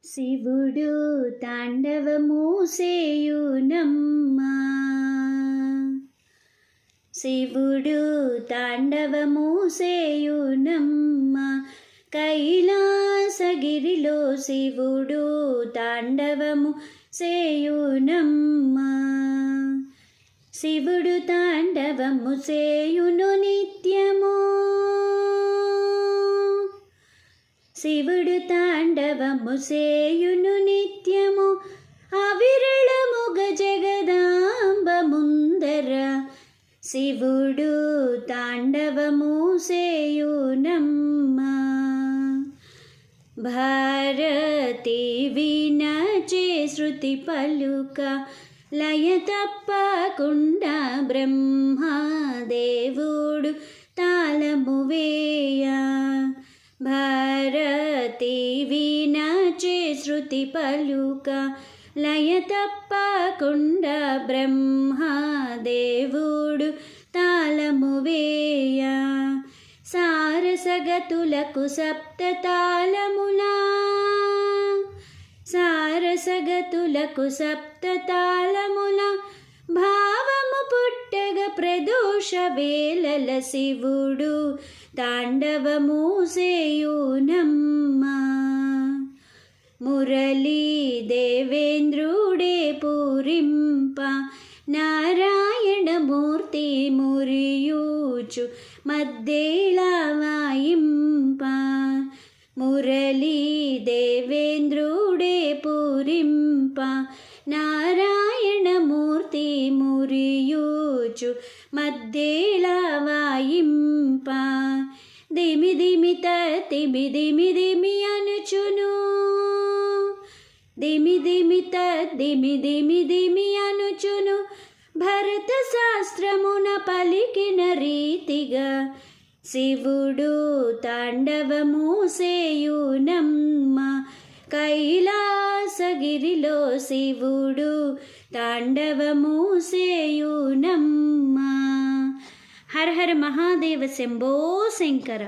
శివుడు తాండవము సేయునమ్మా, శివుడు తాండవము సేయునమ్మా, కైలాసగిరిలో శివుడు తాండవము సేయునమ్మా. శివుడు తాండవము సేయును నిత్యము, శివుడు తాండవము సేయును నిత్యము, అవిరళముగ జగదాంబ ముందర శివుడు తాండవము సేయునమ్మా. భారతి వినచే శృతి పలుక లయ తప్పకుండా బ్రహ్మదేవుడు తాళము వేయ. భారతి వినచే శృతి పలుక లయ తప్పకుండా బ్రహ్మదేవుడు తాళము వేయ. సారసగతులకు సప్త తాళములా, సారసగతులకు సప్త తాళముల భావము పుట్టగ ప్రదోష వేళల శివుడు తాండవము సేయునమ్మా. మురళీ దేవేంద్రుడే పూరింప నారాయణమూర్తి మురియూచు మద్దేళ వాయింప. మురళీ దేవేంద్రుడే పూరింప నారాయణమూర్తి మురియూచు మద్దేళ వాయింప. దిమి దిమి తిమి దిమి దిమి అనుచును, దిమి దిమి దిమి దిమి దిమి అనుచును, భరత శాస్త్రమున పలికిన రీతిగా శివుడు తాండవము సేయునమ్మా. కైలాసగిరిలో శివుడు తాండవము సేయునమ్మా. హర హర మహాదేవ శంభో శంకర.